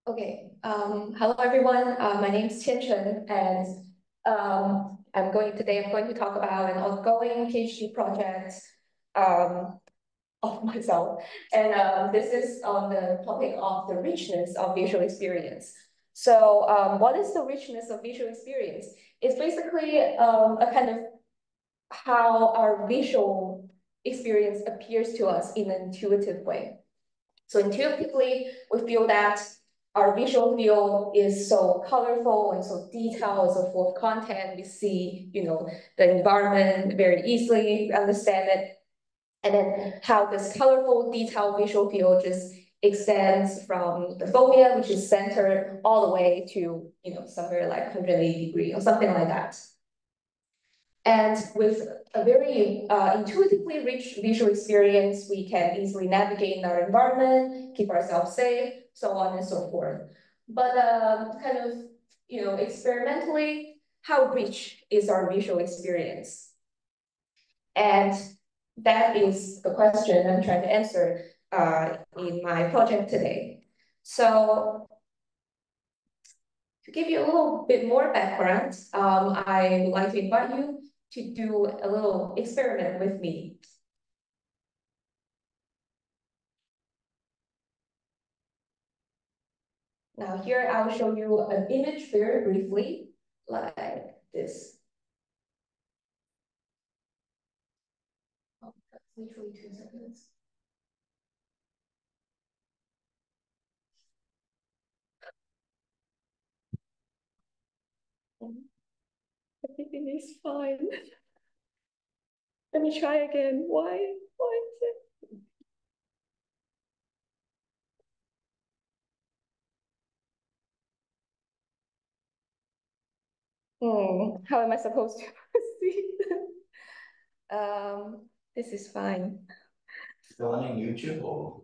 Hello everyone. My name is Qianchen, and I'm going to talk about an ongoing PhD project of myself, and this is on the topic of the richness of visual experience. So, what is the richness of visual experience? It's basically a kind of how our visual experience appears to us in an intuitive way. So intuitively, we feel that our visual field is so colorful and so detailed and so full of content. We see, the environment very easily, understand it. And then how this colorful, detailed visual field just extends from the fovea, which is centered, all the way to, somewhere like 180 degrees or something like that. And with a very intuitively rich visual experience, we can easily navigate in our environment, keep ourselves safe, so on and so forth. But experimentally, how rich is our visual experience? And that is the question I'm trying to answer in my project today. So to give you a little bit more background, I would like to invite you to do a little experiment with me. Now here I'll show you an image very briefly, like this. Oh, that's literally 2 seconds. Everything is fine. Let me try again. Why is it? How am I supposed to proceed? This is fine. Still on YouTube or?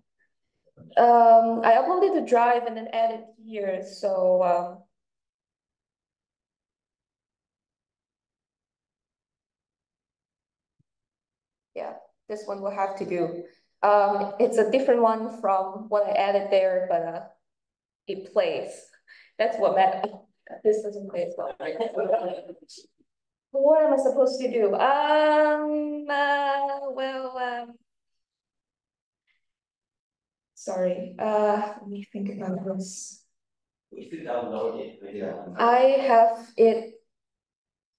I uploaded the drive and then added here, so yeah, this one will have to do. It's a different one from what I added there, but it plays. That's what matters. This doesn't play as well, right? What am I supposed to do? Sorry. Let me think about this. If you download it, I have it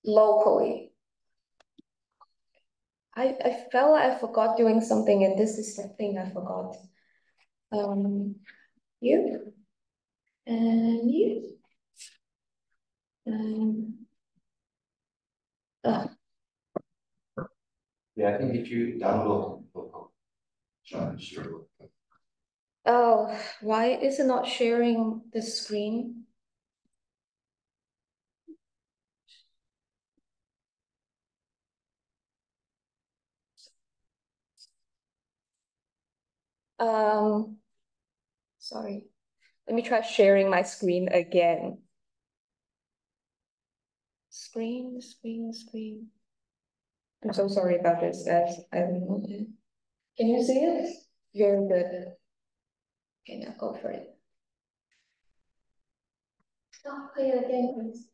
locally. I felt I forgot doing something, and this is the thing I forgot. You and you and yeah, I think if you download sure. Oh, why is it not sharing the screen? Sorry. Let me try sharing my screen again. Screen. I'm so sorry about this, guys. I don't know. Can you see it? Very good. Okay, now go for it. Stop, play it again, please.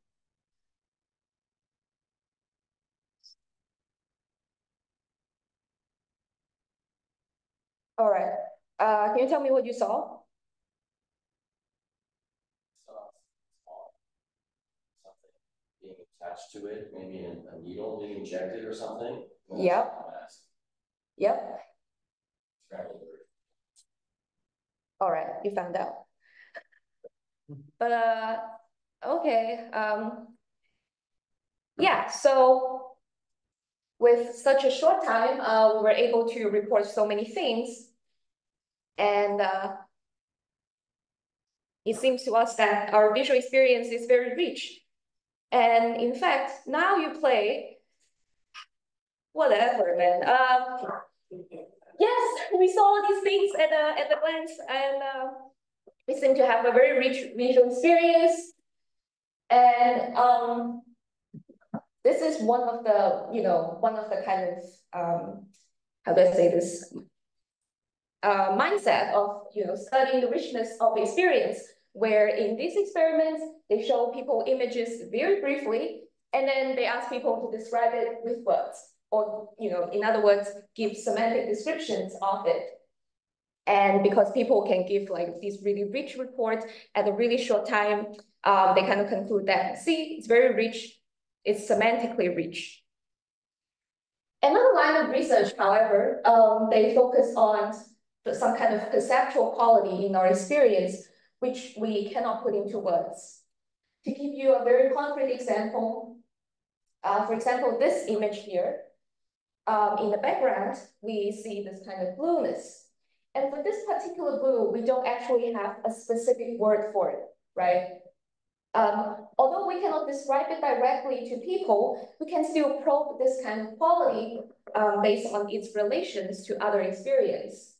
All right. Can you tell me what you saw? Something being attached to it, maybe a needle being injected or something. Yep. Yep. All right, you found out. But okay. Yeah, so with such a short time, we were able to report so many things. And it seems to us that our visual experience is very rich. And in fact, now you play, whatever, man. Yes, we saw these things at the glance, and we seem to have a very rich visual experience. And this is one of the kind of how do I say this? Mindset of studying the richness of experience. where in these experiments, they show people images very briefly, and then they ask people to describe it with words, or, in other words, give semantic descriptions of it. And because people can give like these really rich reports at a really short time, they kind of conclude that, see, it's very rich, it's semantically rich. Another line of research, however, they focus on some kind of perceptual quality in our experience, which we cannot put into words. To give you a very concrete example, for example, this image here, in the background, we see this kind of blueness. And for this particular blue, we don't actually have a specific word for it, right? Although we cannot describe it directly to people, we can still probe this kind of quality based on its relations to other experience.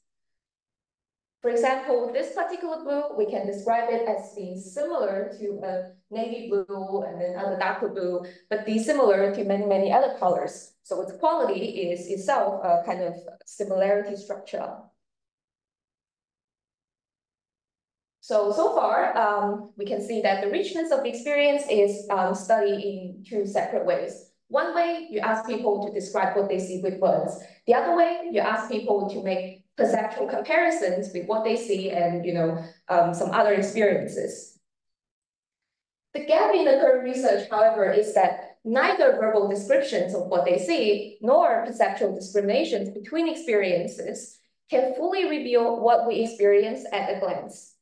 For example, this particular blue, we can describe it as being similar to a navy blue and then other darker blue, but dissimilar to many, many other colors. So its quality is itself a kind of similarity structure. So far, we can see that the richness of the experience is studied in two separate ways. One way, you ask people to describe what they see with words. The other way, you ask people to make perceptual comparisons with what they see and some other experiences. The gap in the current research, however, is that neither verbal descriptions of what they see nor perceptual discriminations between experiences can fully reveal what we experience at a glance.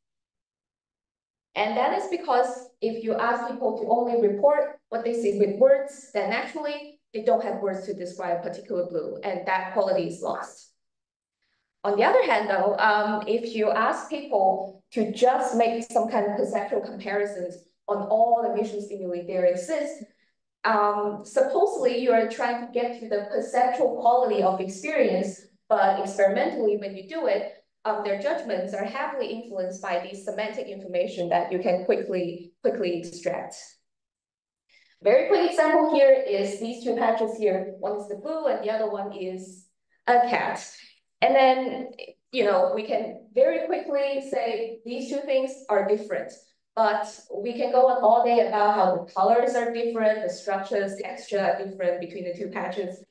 And that is because if you ask people to only report what they see with words, then naturally they don't have words to describe particular blue, and that quality is lost. On the other hand, though, if you ask people to just make some kind of perceptual comparisons on all the visual stimuli there exist, supposedly you are trying to get to the perceptual quality of experience, but experimentally when you do it, their judgments are heavily influenced by the semantic information that you can quickly extract. Very quick example here is these two patches here. One is the blue and the other one is a cat. And then, we can very quickly say these two things are different, but we can go on all day about how the colors are different, the structures, texture are different between the two patches.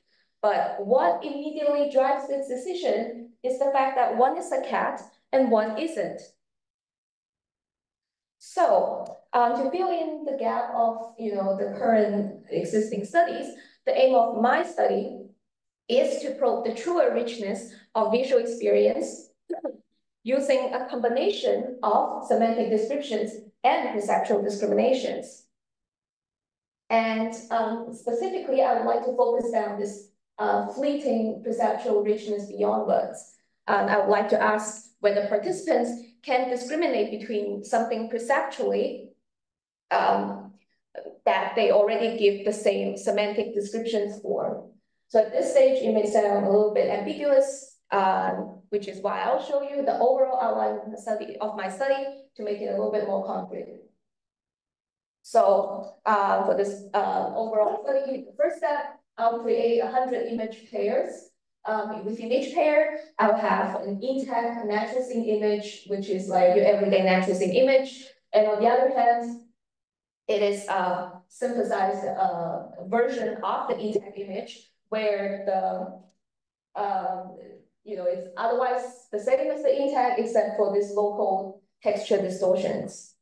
But what immediately drives this decision is the fact that one is a cat and one isn't. So to fill in the gap of the current existing studies, the aim of my study is to probe the truer richness of visual experience using a combination of semantic descriptions and perceptual discriminations. And specifically, I would like to focus on this fleeting perceptual richness beyond words. I would like to ask whether participants can discriminate between something perceptually that they already give the same semantic descriptions for. So at this stage, it may sound a little bit ambiguous, which is why I'll show you the overall outline of my study to make it a little bit more concrete. So for this overall study, the first step, I'll create 100 image pairs. Within each pair, I'll have an intact natural scene image, which is like your everyday natural scene image. And on the other hand, it is a synthesized version of the intact image where it's otherwise the same as the intact except for these local texture distortions.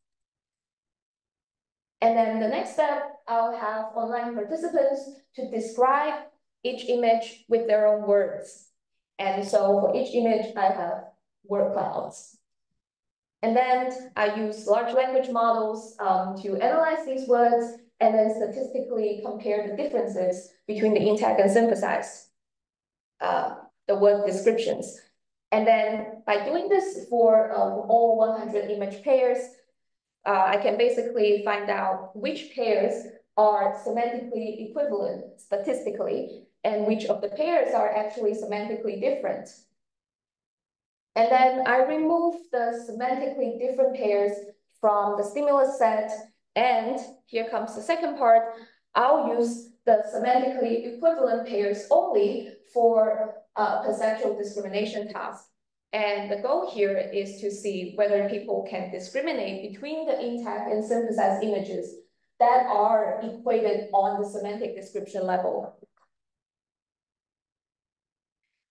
And then the next step, I'll have online participants to describe each image with their own words. And so for each image, I have word clouds. And then I use large language models to analyze these words and then statistically compare the differences between the intact and synthesized, the word descriptions. And then by doing this for all 100 image pairs, I can basically find out which pairs are semantically equivalent statistically and which of the pairs are actually semantically different. And then I remove the semantically different pairs from the stimulus set. And here comes the second part. I'll use the semantically equivalent pairs only for perceptual discrimination task. And the goal here is to see whether people can discriminate between the intact and synthesized images that are equated on the semantic description level.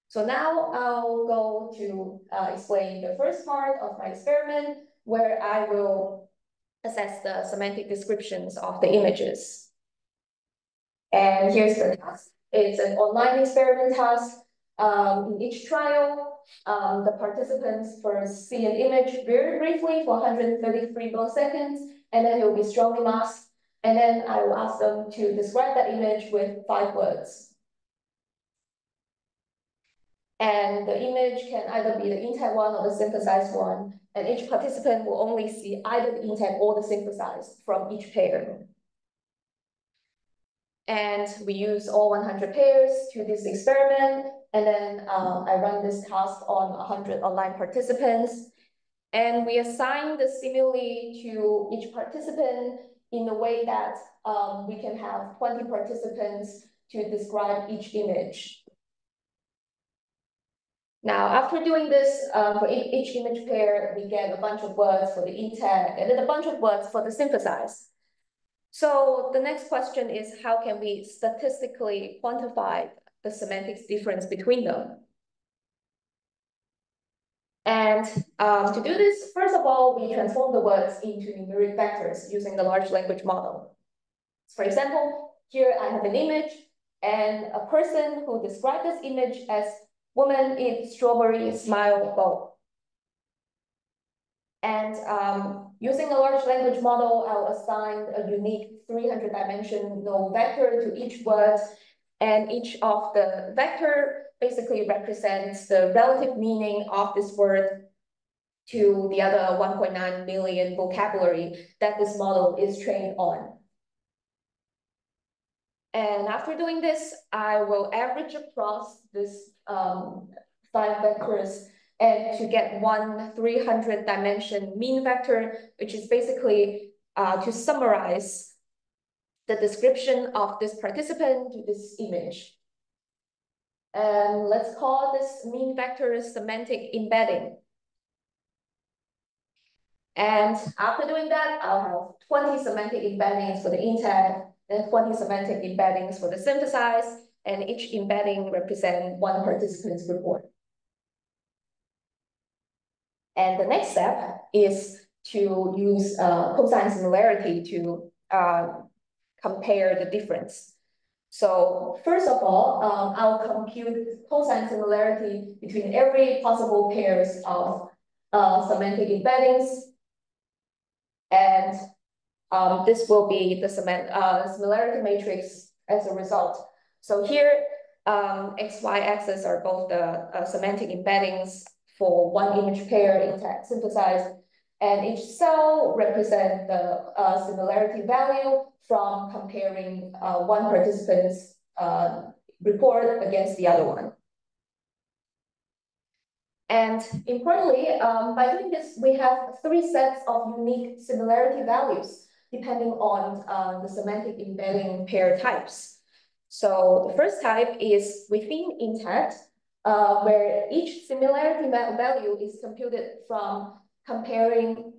So now I'll go to explain the first part of my experiment, where I will assess the semantic descriptions of the images. And here's the task. It's an online experiment task. In each trial, the participants first see an image very briefly for 133 milliseconds, and then it will be strongly masked. And then I will ask them to describe that image with 5 words. And the image can either be the intact one or the synthesized one. And each participant will only see either the intact or the synthesized from each pair. And we use all 100 pairs to this experiment. And then I run this task on 100 online participants. And we assign the stimuli to each participant in a way that we can have 20 participants to describe each image. Now, after doing this, for each image pair, we get a bunch of words for the intact and then a bunch of words for the synthesized. So the next question is, how can we statistically quantify the semantics difference between them? And to do this, first of all, we transform the words into numeric vectors using the large language model. For example, here I have an image and a person who described this image as woman eat strawberry, smile, bow. And using a large language model, I'll assign a unique 300-dimensional vector to each word, and each of the vector basically represents the relative meaning of this word to the other 1.9 million vocabulary that this model is trained on. And after doing this, I will average across this 5 vectors and to get one 300-dimension mean vector, which is basically to summarize the description of this participant to this image. And let's call this mean vector semantic embedding. And after doing that, I'll have 20 semantic embeddings for the intact, and 20 semantic embeddings for the synthesized, and each embedding represents one participant's report. And the next step is to use cosine similarity to compare the difference. So first of all, I'll compute cosine similarity between every possible pairs of semantic embeddings. And this will be the similarity matrix as a result. So here, X, Y axis are both the semantic embeddings for one image pair, intact, synthesized, and each cell represents the similarity value from comparing one participant's report against the other one. And importantly, by doing this, we have 3 sets of unique similarity values depending on the semantic embedding pair types. So the first type is within intact, where each similarity value is computed from comparing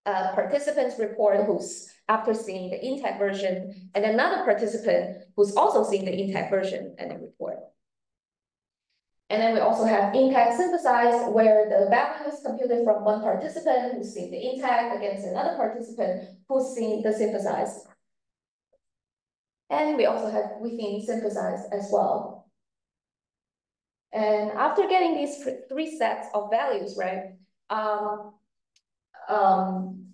a participant's report who's after seeing the intact version and another participant who's also seeing the intact version and the report. And then we also have intact synthesized, where the value is computed from one participant who's seeing the intact against another participant who's seeing the synthesized. And we also have within synthesized as well. And after getting these 3 sets of values, right,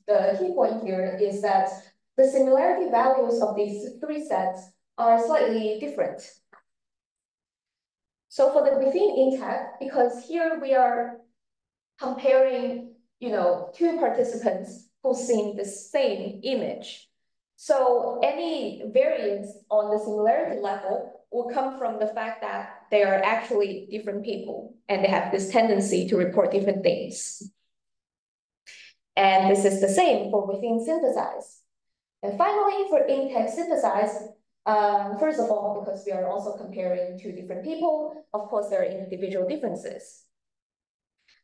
the key point here is that the similarity values of these 3 sets are slightly different. So for the within intact, because here we are comparing, 2 participants who've seen the same image. So any variance on the similarity level will come from the fact that they are actually different people and they have this tendency to report different things. And this is the same for within synthesized. And finally, for intact synthesized, first of all, because we are also comparing 2 different people, of course, there are individual differences.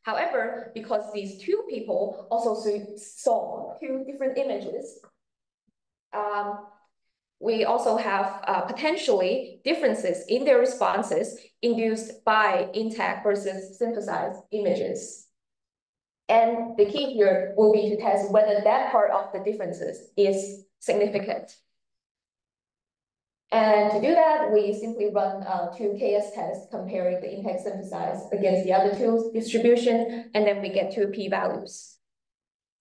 However, because these two people also saw two different images, we also have potentially differences in their responses induced by intact versus synthesized images. And the key here will be to test whether that part of the differences is significant. And to do that, we simply run two KS tests comparing the intact synthesized against the other two distribution, and then we get two p-values.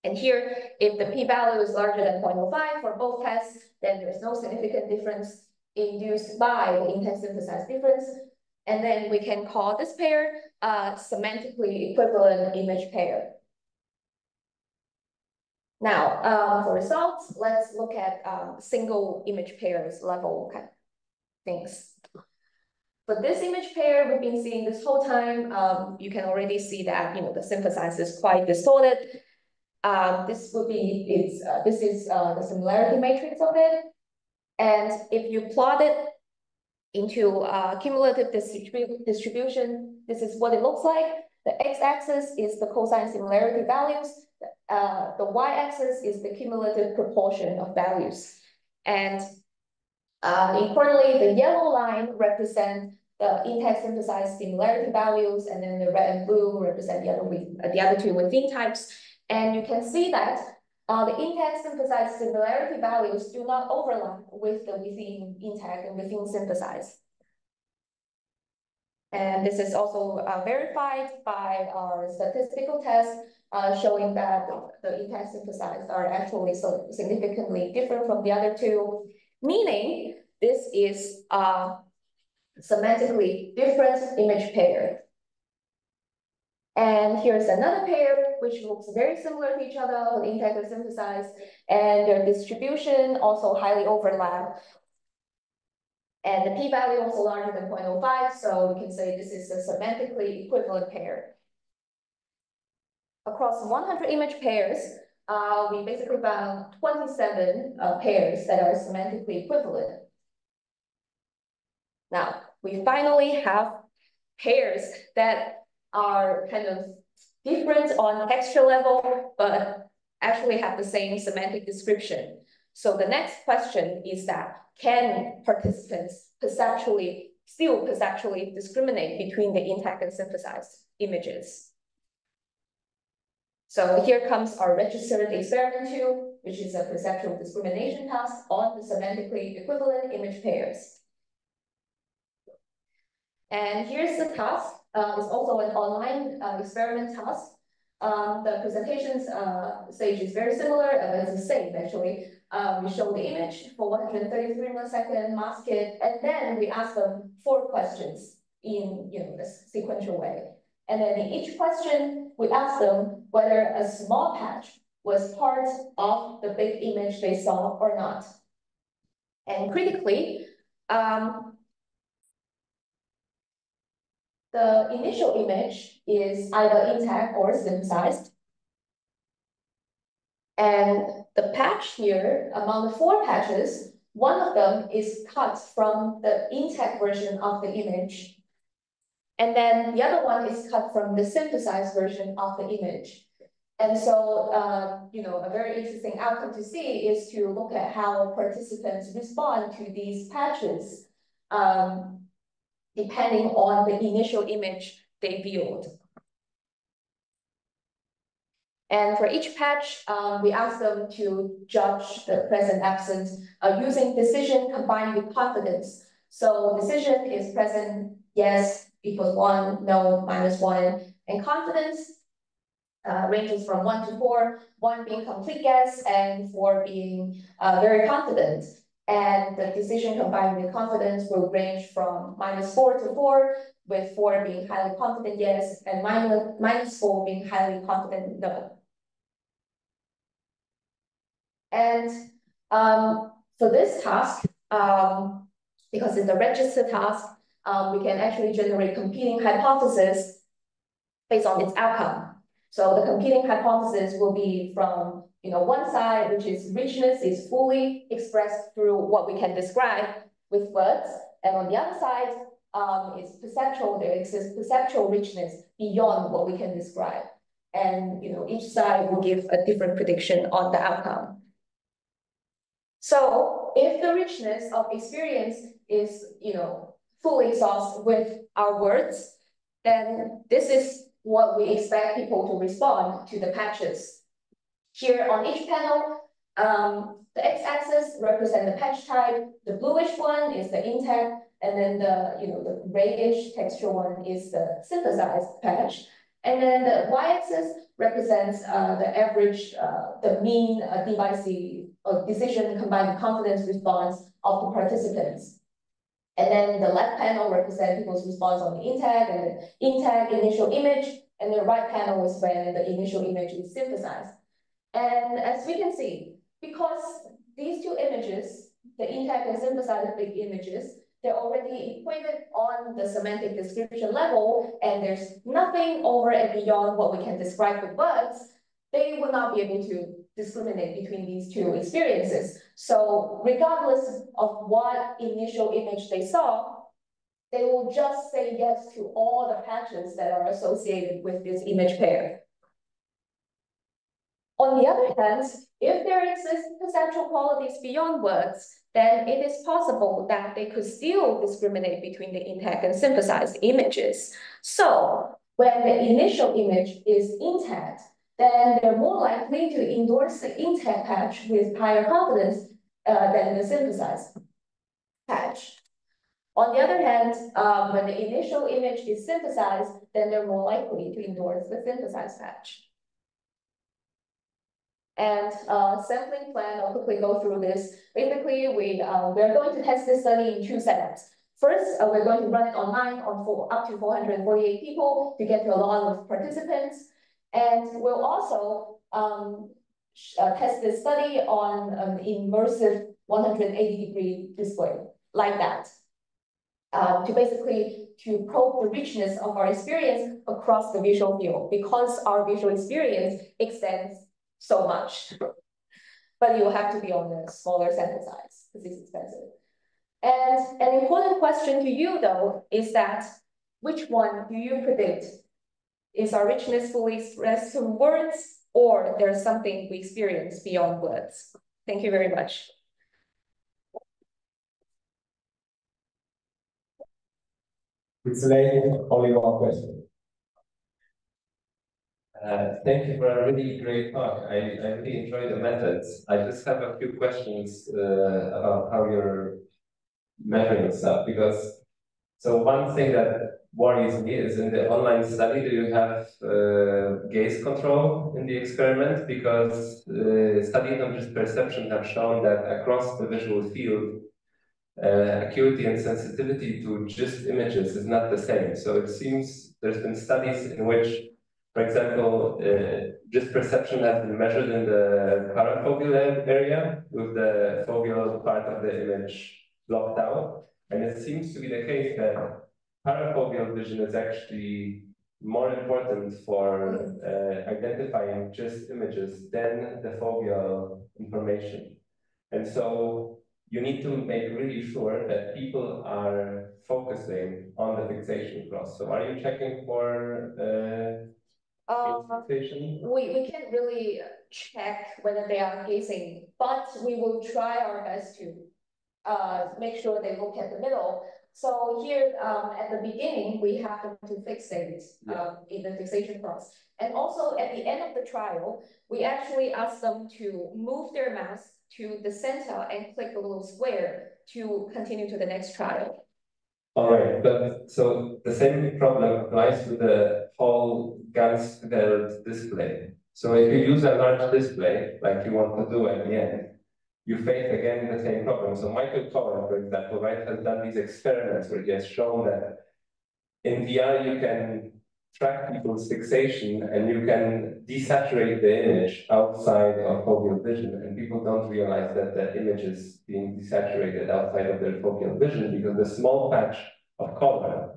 And here, if the p-value is larger than 0.05 for both tests, then there's no significant difference induced by the intact synthesized difference. And then we can call this pair a semantically equivalent image pair. Now, for results, let's look at single image pairs level kind of things. For this image pair we've been seeing this whole time, you can already see that the synthesize is quite distorted. This is the similarity matrix of it. And if you plot it into cumulative distribution, this is what it looks like. The x-axis is the cosine similarity values. The y-axis is the cumulative proportion of values. And importantly, the yellow line represents the intact synthesized similarity values, and then the red and blue represent the other two within types. And you can see that the intact synthesized similarity values do not overlap with the within intact and within synthesized. And this is also verified by our statistical test, showing that the intact synthesized are actually significantly different from the other two, meaning this is a semantically different image pair. And here's another pair, which looks very similar to each other with intact and synthesized, and their distribution also highly overlap. And the p-value also larger than 0.05, so we can say this is a semantically equivalent pair. Across 100 image pairs, we basically found 27 pairs that are semantically equivalent. Now, we finally have pairs that are kind of different on texture level, but actually have the same semantic description. So the next question is that, can participants still perceptually discriminate between the intact and synthesized images? So here comes our registered experiment 2, which is a perceptual discrimination task on the semantically equivalent image pairs. And here's the task. It's also an online experiment task. The presentations stage is very similar, but it's the same actually. We show the image for 133 milliseconds, mask it, and then we ask them 4 questions in a sequential way. And then in each question, we ask them whether a small patch was part of the big image they saw or not. And critically, the initial image is either intact or synthesized. And the patch here, among the 4 patches, one of them is cut from the intact version of the image. And then the other one is cut from the synthesized version of the image. And so, a very interesting outcome to see is to look at how participants respond to these patches, depending on the initial image they viewed. And for each patch, we ask them to judge the present absent using decision combined with confidence. So decision is present, yes, equals 1, no, -1. And confidence ranges from 1 to 4, 1 being complete guess and 4 being very confident. And the decision combined with confidence will range from -4 to 4, with 4 being highly confident yes, and -4 being highly confident no. And for this task, because it's a register task, we can actually generate competing hypotheses based on its outcome. So the competing hypothesis will be from one side, which is richness is fully expressed through what we can describe with words, and on the other side, it's perceptual, there exists perceptual richness beyond what we can describe. And each side will give a different prediction on the outcome. So if the richness of experience is, fully exhausted with our words, then this is what we expect people to respond to the patches. Here on each panel, the x-axis represent the patch type, the bluish one is the intact, and then the grayish textural one is the synthesized patch. And then the y-axis represents the average, the mean device decision combined confidence response of the participants. And then the left panel represents people's response on the intact and the intact initial image, and the right panel is when the initial image is synthesized. And as we can see, because these two images, the intact and synthesized big images, they're already equated on the semantic description level, and there's nothing over and beyond what we can describe with words, they will not be able to discriminate between these two experiences. So regardless of what initial image they saw, they will just say yes to all the patches that are associated with this image pair. On the other hand, if there exist perceptual qualities beyond words, then it is possible that they could still discriminate between the intact and synthesized images. So when the initial image is intact, then they're more likely to endorse the intact patch with higher confidence than the synthesized patch. On the other hand, when the initial image is synthesized, then they're more likely to endorse the synthesized patch. And sampling plan, I'll quickly go through this. Basically, we're going to test this study in two setups. First, we're going to run it online on up to 448 people to get to a lot of participants. And we'll also test this study on an immersive 180-degree display, like that. To probe the richness of our experience across the visual field, because our visual experience extends so much. But you will have to be on a smaller sample size because it's expensive. And an important question to you, though, is that which one do you predict? Is our richness fully expressed through words, or there's something we experience beyond words? Thank you very much. It's late, only one question. Thank you for a really great talk. I really enjoy the methods. I just have a few questions about how you're measuring stuff, because so one thing that worries me is in the online study, do you have gaze control in the experiment? Because studies on just perception have shown that across the visual field, acuity and sensitivity to just images is not the same. So it seems there's been studies in which, for example, just perception has been measured in the parafoveal area with the foveal part of the image blocked out. And it seems to be the case that parafoveal vision is actually more important for identifying just images than the foveal information. And so you need to make really sure that people are focusing on the fixation cross. So are you checking for fixation? We can't really check whether they are gazing, but we will try our best to make sure they look at the middle. So here at the beginning, we have them to fixate in the fixation cross. And also at the end of the trial, we actually ask them to move their mouse to the center and click a little square to continue to the next trial. All right, but so the same problem applies to the whole Ganzfeld display. So if you use a large display, like you want to do at the end, you face again the same problem. So Michael Cohen, for example, right, has done these experiments where he has shown that in VR you can track people's fixation and you can desaturate the image outside of foveal vision, and people don't realize that the image is being desaturated outside of their foveal vision because the small patch of color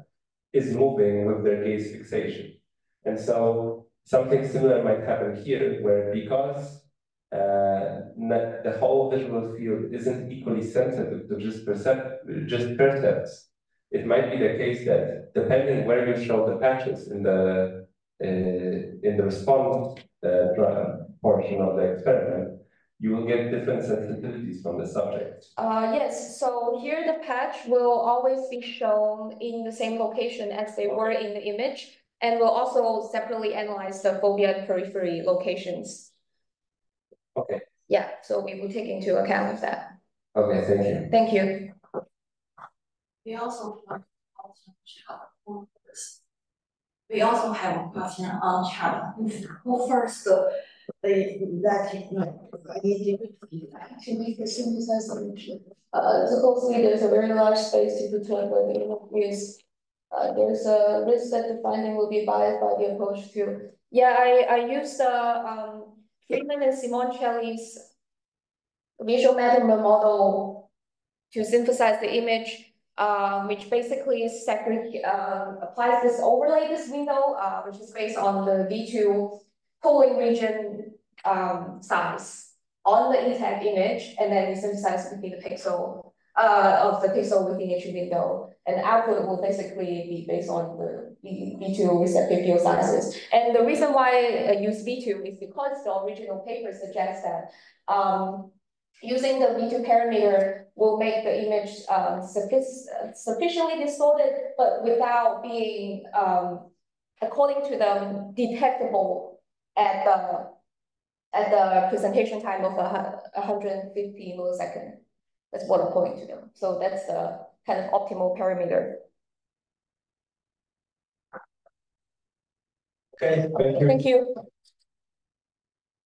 is moving with their gaze fixation. And so something similar might happen here, where because the whole visual field isn't equally sensitive to just percepts, it might be the case that depending where you show the patches in the response portion of the experiment, you will get different sensitivities from the subject. Yes, so here the patch will always be shown in the same location as they were in the image, and we'll also separately analyze the fovea periphery locations. Okay. Yeah, so we will take into account of that. Okay, thank you. Thank you. We also have a question on China. Who first that To make the synthesized image. Supposedly there's a very large space to between where the image is. There's a risk that the finding will be biased by the approach too. Yeah, I used Friedman and Simoncelli's visual method model to synthesize the image, which basically applies this overlay, this window, which is based on the V2 polling region size on the intact image, and then you synthesize within the pixel of the pixel within each window, and output will basically be based on the V2 respective field sizes. And the reason why I use V2 is because the original paper suggests that using the V2 parameter will make the image sufficiently distorted, but without being, according to them, detectable at the presentation time of 150 millisecond. That's what according to them. So that's the kind of optimal parameter. Okay, thank you. Thank you.